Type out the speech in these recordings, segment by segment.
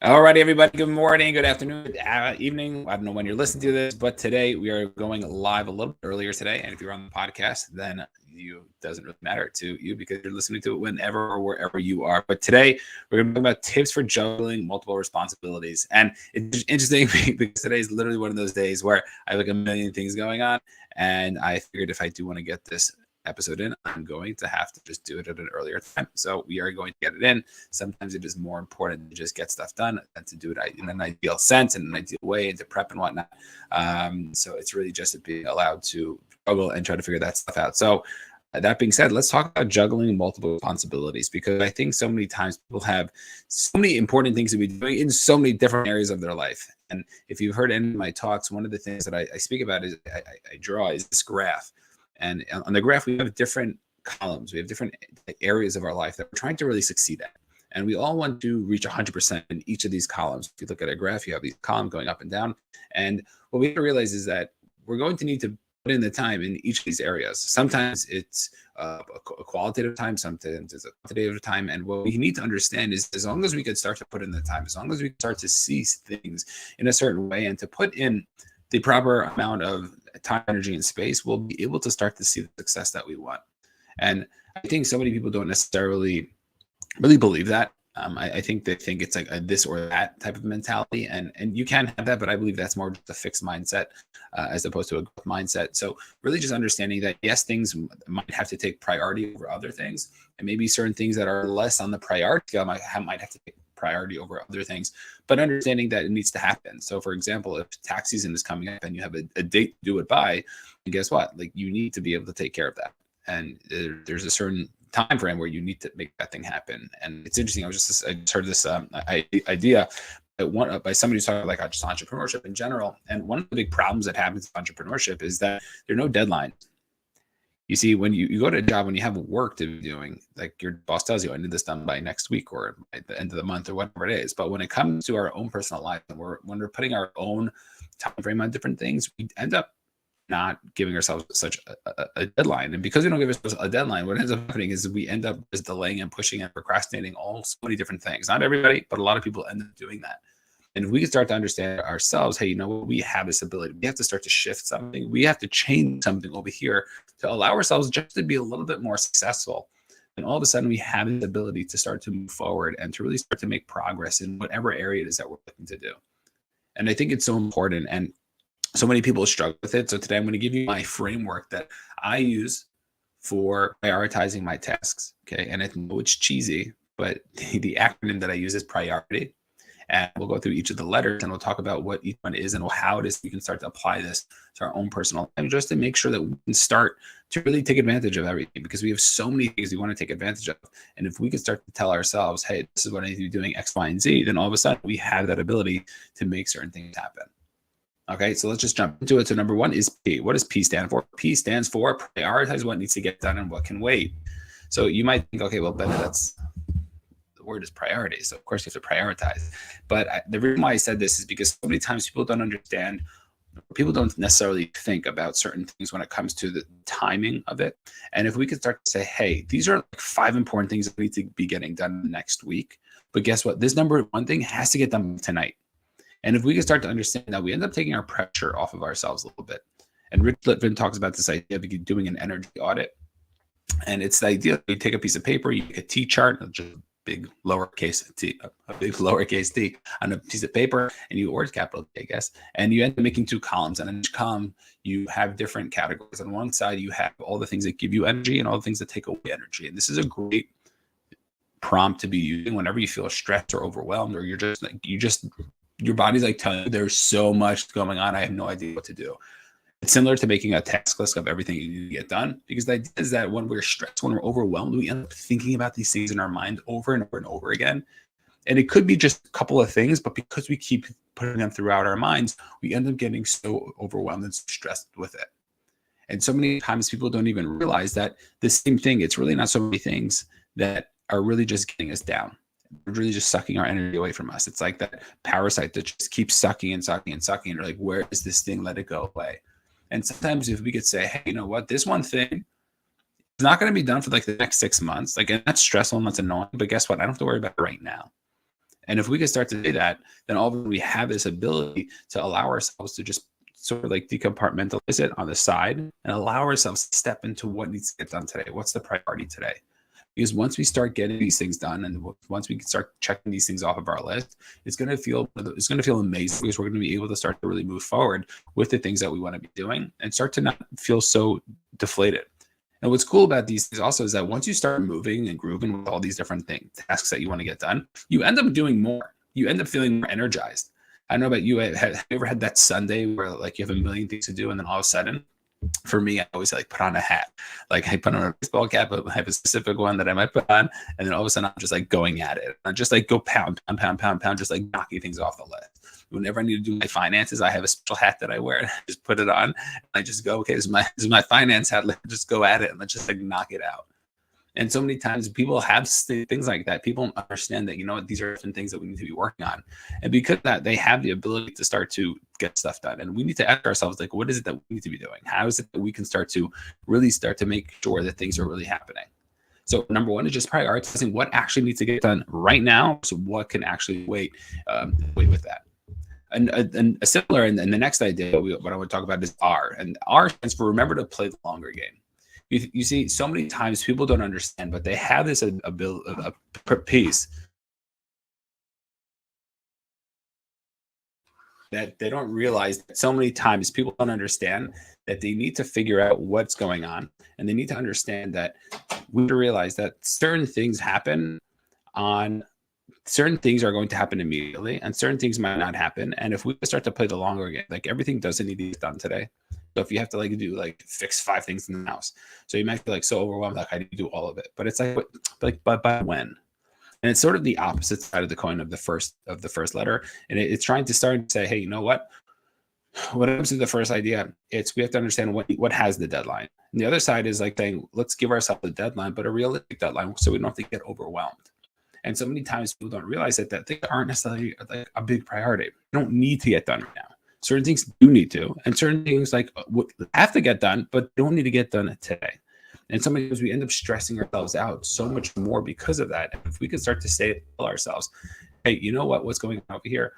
All righty, everybody. Good morning, good afternoon, good evening. I don't know when you're listening to this, but today we are going live a little bit earlier today. And if you're on the podcast, then it doesn't really matter to you because you're listening to it whenever or wherever you are. But today we're going to talk about tips for juggling multiple responsibilities. And it's interesting because today is literally one of those days where I have like a million things going on. And I figured if I do want to get this episode in, I'm going to have to just do it at an earlier time. So we are going to get it in. Sometimes it is more important to just get stuff done than to do it in an ideal sense and an ideal way and to prep and whatnot. So it's really just being allowed to struggle and try to figure that stuff out. So that being said, let's talk about juggling multiple responsibilities, because I think so many times people have so many important things to be doing in so many different areas of their life. And if you've heard any of my talks, one of the things that I speak about is I draw is this graph. And on the graph, we have different columns. We have different areas of our life that we're trying to really succeed at. And we all want to reach 100% in each of these columns. If you look at a graph, you have these columns going up and down. And what we have to realize is that we're going to need to put in the time in each of these areas. Sometimes it's a qualitative time, sometimes it's a quantitative time. And what we need to understand is as long as we could start to put in the time, as long as we start to see things in a certain way and to put in the proper amount of time, energy, and space, we'll be able to start to see the success that we want. And I think so many people don't necessarily really believe that. I think they think it's like a this or that type of mentality, and you can have that, but I believe that's more just a fixed mindset as opposed to a growth mindset. So really just understanding that yes, things might have to take priority over other things, and maybe certain things that are less on the priority scale might have to take priority over other things, but understanding that it needs to happen. So for example, if tax season is coming up and you have a date to do it by, and guess what? Like you need to be able to take care of that. And there's a certain time frame where you need to make that thing happen. And it's interesting. I just heard this idea by somebody who's talking like just entrepreneurship in general. And one of the big problems that happens in entrepreneurship is that there are no deadlines. You see, when you go to a job, when you have work to be doing, like your boss tells you, I need this done by next week or at the end of the month or whatever it is. But when it comes to our own personal life, and when we're putting our own time frame on different things, we end up not giving ourselves such a deadline. And because we don't give ourselves a deadline, what ends up happening is we end up just delaying and pushing and procrastinating so many different things. Not everybody, but a lot of people end up doing that. And if we can start to understand ourselves, hey, you know what, we have this ability. We have to start to shift something. We have to change something over here to allow ourselves just to be a little bit more successful. And all of a sudden, we have the ability to start to move forward and to really start to make progress in whatever area it is that we're looking to do. And I think it's so important. And so many people struggle with it. So today I'm going to give you my framework that I use for prioritizing my tasks. Okay. And I know it's cheesy, but the acronym that I use is priority. And we'll go through each of the letters and we'll talk about what each one is and how it is we can start to apply this to our own personal life, just to make sure that we can start to really take advantage of everything, because we have so many things we want to take advantage of. And if we can start to tell ourselves, hey, this is what I need to be doing X, Y, and Z, then all of a sudden we have that ability to make certain things happen. Okay, so let's just jump into it. So number one is P. What does P stand for? P stands for prioritize what needs to get done and what can wait. So you might think, okay, well, Ben, that's word is priority. So of course you have to prioritize. But the reason why I said this is because so many times people don't understand, people don't necessarily think about certain things when it comes to the timing of it. And if we could start to say, hey, these are like 5 important things that need to be getting done next week. But guess what? This number one thing has to get done tonight. And if we can start to understand that, we end up taking our pressure off of ourselves a little bit. And Rich Litvin talks about this idea of doing an energy audit. And it's the idea that you take a piece of paper, you make a T chart, just big lowercase t, a big lowercase t on a piece of paper, and or it's capital T, I guess, and you end up making 2 columns. And in each column, you have different categories. On one side, you have all the things that give you energy and all the things that take away energy. And this is a great prompt to be using whenever you feel stressed or overwhelmed, or your body's like telling you there's so much going on, I have no idea what to do. It's similar to making a task list of everything you need to get done, because the idea is that when we're stressed, when we're overwhelmed, we end up thinking about these things in our mind over and over and over again. And it could be just a couple of things, but because we keep putting them throughout our minds, we end up getting so overwhelmed and stressed with it. And so many times people don't even realize that the same thing, it's really not so many things that are really just getting us down. We're really just sucking our energy away from us. It's like that parasite that just keeps sucking and sucking and sucking. And you're like, where is this thing? Let it go away. And sometimes if we could say, hey, you know what, this one thing is not going to be done for like the next 6 months. Like, and that's stressful and that's annoying, but guess what? I don't have to worry about it right now. And if we can start to do that, then all of a sudden we have this ability to allow ourselves to just sort of like decompartmentalize it on the side and allow ourselves to step into what needs to get done today. What's the priority today? Because once we start getting these things done, and once we start checking these things off of our list, it's going to feel amazing, because we're going to be able to start to really move forward with the things that we want to be doing and start to not feel so deflated. And what's cool about these things also is that once you start moving and grooving with all these different tasks that you want to get done, you end up doing more. You end up feeling more energized. I don't know about you. Have you ever had that Sunday where like you have a million things to do, and then all of a sudden, for me, I always like put on a hat. Like I put on a baseball cap, but I have a specific one that I might put on, and then all of a sudden I'm just like going at it. I just like go pound, just like knocking things off the list. Whenever I need to do my finances, I have a special hat that I wear, and I just put it on, and I just go, okay, this is my finance hat. Let's just go at it, and let's just like knock it out. And so many times people have things like that. People don't understand that, you know what, these are different things that we need to be working on. And because of that, they have the ability to start to get stuff done. And we need to ask ourselves, like, what is it that we need to be doing? How is it that we can start to make sure that things are really happening? So number one is just prioritizing what actually needs to get done right now. So what can actually wait with that. And a similar, and the next idea, what I want to talk about is R. And R stands for remember to play the longer game. You see, so many times people don't understand, but they have this ability, a piece that they don't realize that so many times people don't understand that they need to figure out what's going on. And they need to understand that we need to realize that certain things are going to happen immediately, and certain things might not happen. And if we start to play the longer game, like everything doesn't need to get done today. So if you have to like fix 5 things in the house, so you might feel like so overwhelmed, like I need to do all of it. But it's but by when? And it's sort of the opposite side of the coin of the first letter. And it's trying to start to say, hey, you know what? When it comes to the first idea, we have to understand what has the deadline. And the other side is like saying, let's give ourselves a deadline, but a realistic deadline, so we don't have to get overwhelmed. And so many times people don't realize that things aren't necessarily like a big priority. You don't need to get done right now. Certain things do need to, and certain things like have to get done, but don't need to get done today. And sometimes we end up stressing ourselves out so much more because of that. And if we could start to tell ourselves, hey, you know what's going on over here?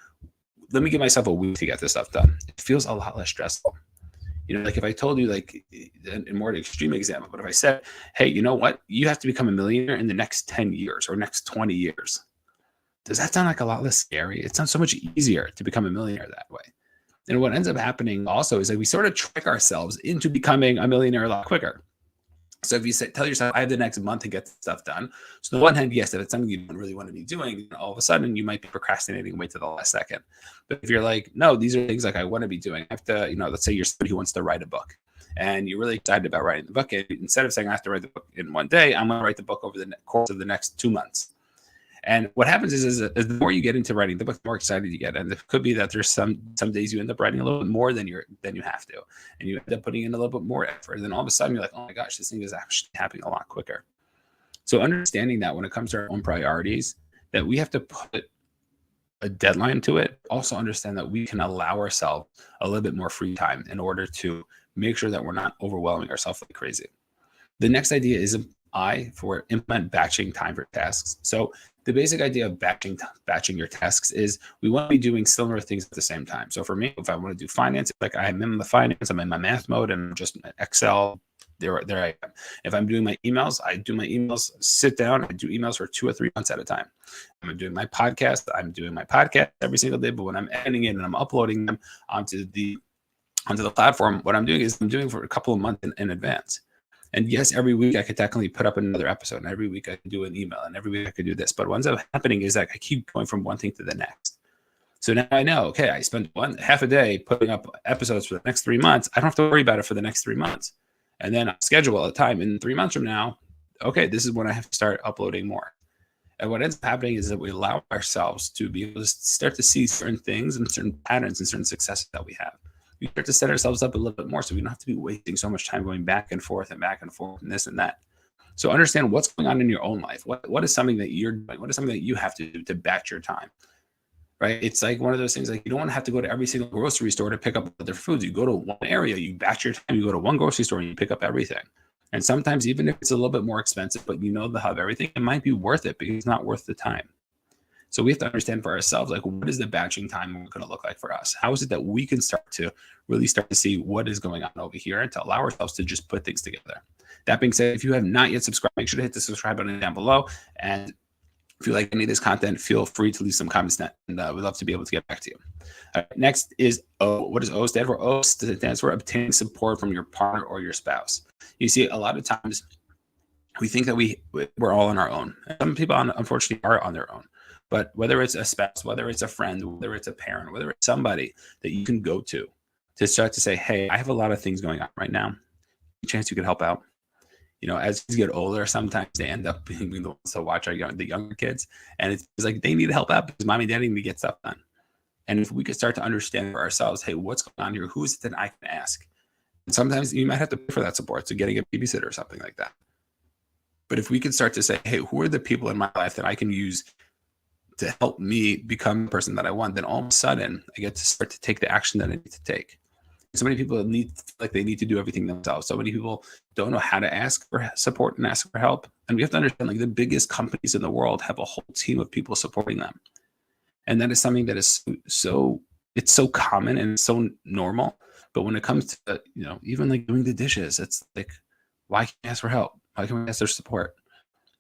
Let me give myself a week to get this stuff done. It feels a lot less stressful. You know, like if I told you, like in more extreme example, but if I said, hey, you know what? You have to become a millionaire in the next 10 years or next 20 years. Does that sound like a lot less scary? It sounds so much easier to become a millionaire that way. And what ends up happening also is that we sort of trick ourselves into becoming a millionaire a lot quicker. So if you tell yourself, I have the next month to get stuff done. So on the one hand, yes, if it's something you don't really want to be doing, all of a sudden you might be procrastinating and wait to the last second. But if you're like, no, these are things like I want to be doing. I have to, let's say you're somebody who wants to write a book and you're really excited about writing the book. And instead of saying I have to write the book in one day, I'm going to write the book over the course of the next 2 months. And what happens is the more you get into writing the book, the more excited you get. And it could be that there's some days you end up writing a little bit more than you have to. And you end up putting in a little bit more effort. And then all of a sudden you're like, oh my gosh, this thing is actually happening a lot quicker. So understanding that when it comes to our own priorities, that we have to put a deadline to it. Also understand that we can allow ourselves a little bit more free time in order to make sure that we're not overwhelming ourselves like crazy. The next idea is I for implement batching time for tasks. So the basic idea of batching your tasks is we want to be doing similar things at the same time. So for me, if I want to do finance, like I'm in the finance, I'm in my math mode and just Excel, there I am. If I'm doing my emails, I do my emails, sit down, I do emails for 2 or 3 months at a time. I'm doing my podcast, every single day, but when I'm editing it and I'm uploading them onto the platform, what I'm doing is I'm doing for a couple of months in advance. And yes, every week I could technically put up another episode, and every week I could do an email, and every week I could do this. But what ends up happening is that I keep going from one thing to the next. So now I know, okay, I spend half a day putting up episodes for the next 3 months. I don't have to worry about it for the next 3 months. And then I'll schedule a time in 3 months from now. Okay, this is when I have to start uploading more. And what ends up happening is that we allow ourselves to be able to start to see certain things and certain patterns and certain successes that we have. We start to set ourselves up a little bit more so we don't have to be wasting so much time going back and forth and this and that. So understand what's going on in your own life. What is something that you're doing? What is something that you have to do to batch your time? Right? It's like one of those things, like you don't want to have to go to every single grocery store to pick up other foods. You go to one area, you batch your time, you go to one grocery store and you pick up everything. And sometimes even if it's a little bit more expensive, but they'll have everything, it might be worth it because it's not worth the time. So we have to understand for ourselves, like, what is the batching time going to look like for us? How is it that we can start to see what is going on over here and to allow ourselves to just put things together? That being said, if you have not yet subscribed, make sure to hit the subscribe button down below. And if you like any of this content, feel free to leave some comments, and we'd love to be able to get back to you. Next is O. What does O stand for? O stands for obtaining support from your partner or your spouse. You see, a lot of times we think that we're all on our own. Some people, unfortunately, are on their own. But whether it's a spouse, whether it's a friend, whether it's a parent, whether it's somebody that you can go to start to say, hey, I have a lot of things going on right now. Any chance you could help out? You know, as kids get older, sometimes they end up being the ones to watch the younger kids. And it's like they need to help out because mommy and daddy need to get stuff done. And if we could start to understand for ourselves, hey, what's going on here? Who is it that I can ask? And sometimes you might have to pay for that support. So getting a babysitter or something like that. But if we could start to say, hey, who are the people in my life that I can use to help me become the person that I want, then all of a sudden I get to start to take the action that I need to take. So many people they need to do everything themselves. So many people don't know how to ask for support and ask for help. And we have to understand, like, the biggest companies in the world have a whole team of people supporting them. And that is something that is it's so common and it's so normal. But when it comes to, even like doing the dishes, it's like, why can't we ask for help? Why can't we ask their support?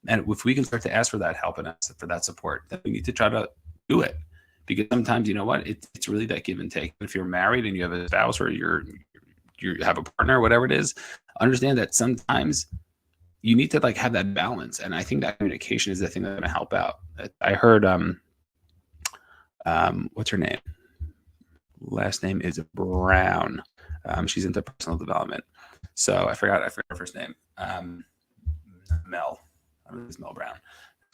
And if we can start to ask for that help and ask for that support, then we need to try to do it. Because sometimes, you know what, it's really that give and take. If you're married and you have a spouse or you have a partner, whatever it is, understand that sometimes you need to have that balance. And I think that communication is the thing that's going to help out. I heard, what's her name? Last name is Brown. She's into personal development. So I forgot her first name. Mel. I don't know if it's Mel Brown.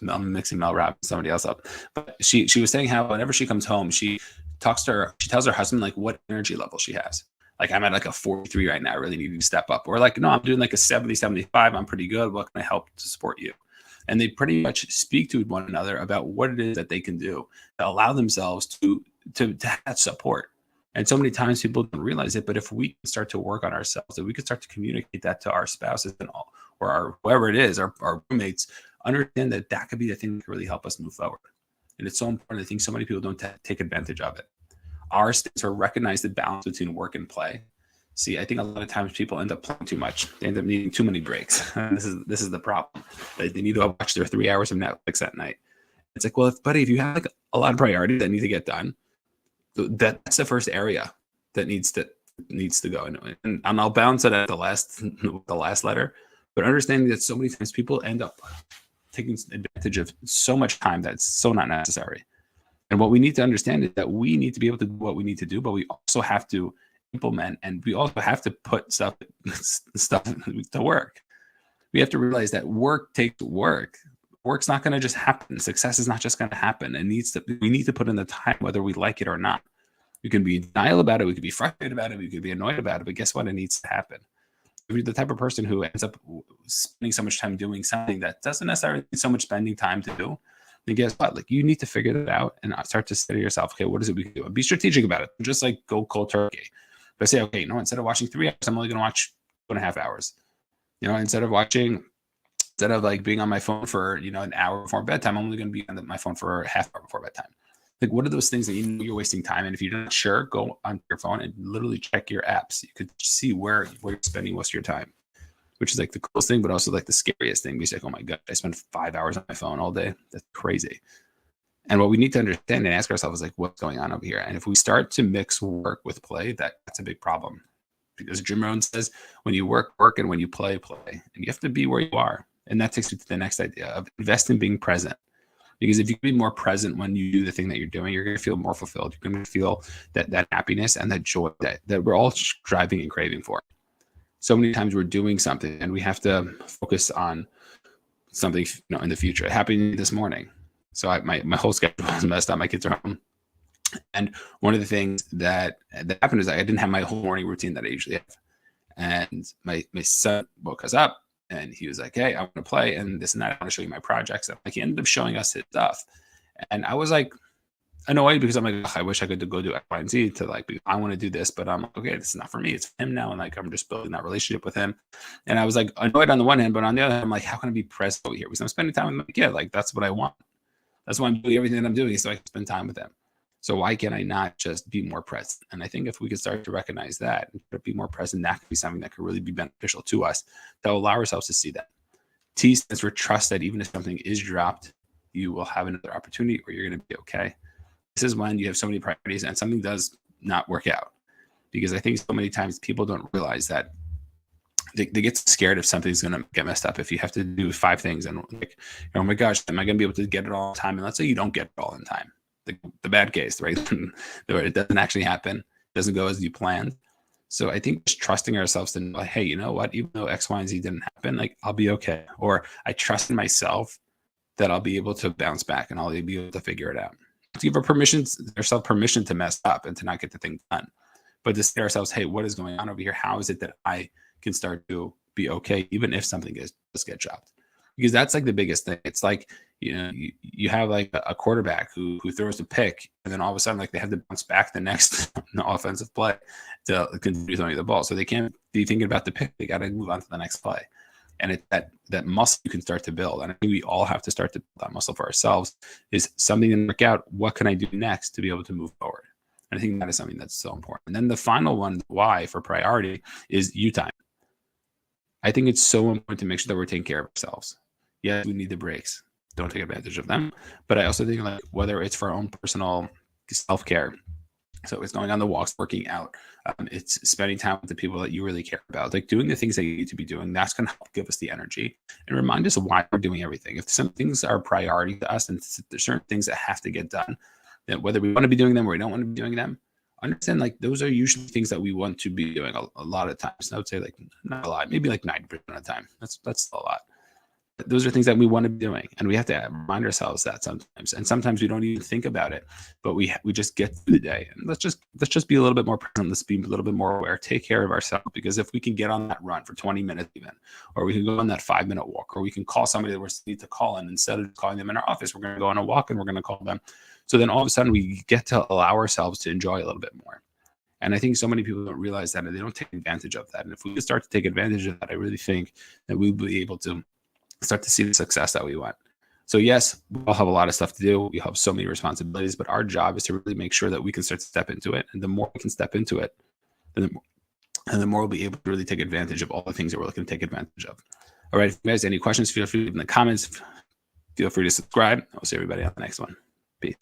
I'm mixing Mel Robbins, somebody else up. But she was saying how whenever she comes home, she tells her husband what energy level she has. Like, I'm at a 43 right now. I really need to step up. Or no, I'm doing a 70, 75. I'm pretty good. What can I help to support you? And they pretty much speak to one another about what it is that they can do to allow themselves to have support. And so many times people don't realize it, but if we can start to work on ourselves, if we can start to communicate that to our spouses and all, or whoever it is, our roommates, understand that could be the thing that can really help us move forward. And it's so important. I think so many people don't take advantage of it. Our stance are recognize the balance between work and play. See, I think a lot of times people end up playing too much. They end up needing too many breaks. This is the problem. They need to watch their 3 hours of Netflix at night. It's like, well, if you have a lot of priorities that need to get done, that's the first area that needs to go. And I'll bounce it at the last letter. But understanding that so many times people end up taking advantage of so much time that's so not necessary. And what we need to understand is that we need to be able to do what we need to do, but we also have to implement, and we also have to put stuff to work. We have to realize that work takes work. Work's not going to just happen. Success is not just going to happen. We need to put in the time, whether we like it or not. We can be in denial about it. We could be frustrated about it. We could be annoyed about it. But guess what? It needs to happen. If you're the type of person who ends up spending so much time doing something that doesn't necessarily need so much spending time to do, then guess what? You need to figure that out and start to say to yourself, okay, what is it we can do? And be strategic about it. Just go cold turkey. But say, okay, instead of watching 3 hours, I'm only going to watch 2.5 hours. Instead of being on my phone for, an hour before bedtime, I'm only going to be on my phone for a half hour before bedtime. What are those things that you're wasting time? And if you're not sure, go on your phone and literally check your apps. You could see where you're spending most of your time, which is the coolest thing, but also the scariest thing. Because oh my God, I spend 5 hours on my phone all day. That's crazy. And what we need to understand and ask ourselves is what's going on over here? And if we start to mix work with play, that's a big problem. Because Jim Rohn says, when you work, and when you play, play. And you have to be where you are. And that takes me to the next idea of invest in being present. Because if you can be more present when you do the thing that you're doing, you're going to feel more fulfilled. You're going to feel that happiness and that joy that we're all striving and craving for. So many times we're doing something and we have to focus on something in the future. It happened this morning. So my whole schedule was messed up. My kids are home. And one of the things that happened is I didn't have my whole morning routine that I usually have. And my son woke us up. And he was like, hey, I want to play and this and that. I want to show you my projects. And he ended up showing us his stuff. And I was annoyed because I'm I wish I could go do X, Y, and Z I want to do this, but I'm okay, this is not for me. It's for him now. And I'm just building that relationship with him. And I was annoyed on the one hand, but on the other hand, I'm how can I be present over here? Because I'm spending time with my kid. That's what I want. That's why I'm doing everything that I'm doing, so I can spend time with them. So why can I not just be more present? And I think if we could start to recognize that and be more present, that could be something that could really be beneficial to us, to allow ourselves to see that. T stands for trust, that even if something is dropped, you will have another opportunity, or you're going to be okay. This is when you have so many priorities and something does not work out. Because I think so many times people don't realize that they get scared if something's going to get messed up. If you have to do 5 things and like, oh my gosh, am I going to be able to get it all in time? And let's say you don't get it all in time. The bad case, right? Where it doesn't actually happen, it doesn't go as you planned. So I think just trusting ourselves to know, like, hey, you know what? Even though X, Y, and Z didn't happen, like I'll be okay. Or I trust in myself that I'll be able to bounce back and I'll be able to figure it out. To give ourselves permission to mess up and to not get the thing done. But to say to ourselves, hey, what is going on over here? How is it that I can start to be okay, even if something does get dropped? Because that's like the biggest thing. It's like, you have like a quarterback who throws a pick, and then all of a sudden, like they have to bounce back the next offensive play to continue throwing the ball. So they can't be thinking about the pick. They got to move on to the next play. And it's that muscle you can start to build. And I think we all have to start to build that muscle for ourselves. Is something to work out. What can I do next to be able to move forward? And I think that is something that's so important. And then the final one, why for priority, is you time. I think it's so important to make sure that we're taking care of ourselves. Yes, we need the breaks. Don't take advantage of them. But I also think, like, whether it's for our own personal self-care, so it's going on the walks, working out, it's spending time with the people that you really care about, like doing the things that you need to be doing. That's going to help give us the energy and remind us of why we're doing everything. If some things are a priority to us and there's certain things that have to get done, then whether we want to be doing them or we don't want to be doing them, understand like those are usually things that we want to be doing a lot of times. I would say like not a lot, maybe like 90% of the time. That's still a lot. Those are things that we want to be doing, and we have to remind ourselves that sometimes. And sometimes we don't even think about it, but we just get through the day. And let's just be a little bit more present. Let's be a little bit more aware. Take care of ourselves, because if we can get on that run for 20 minutes even, or we can go on that 5-minute walk, or we can call somebody that we need to call, and instead of calling them in our office, we're going to go on a walk and we're going to call them. So then all of a sudden we get to allow ourselves to enjoy a little bit more. And I think so many people don't realize that, and they don't take advantage of that. And if we start to take advantage of that, I really think that we'll be able to start to see the success that we want. So yes, we all have a lot of stuff to do. We have so many responsibilities, but our job is to really make sure that we can start to step into it. And the more we can step into it, the more we'll be able to really take advantage of all the things that we're looking to take advantage of. All right, if you guys have any questions, feel free to leave in the comments. Feel free to subscribe. I'll see everybody on the next one. Peace.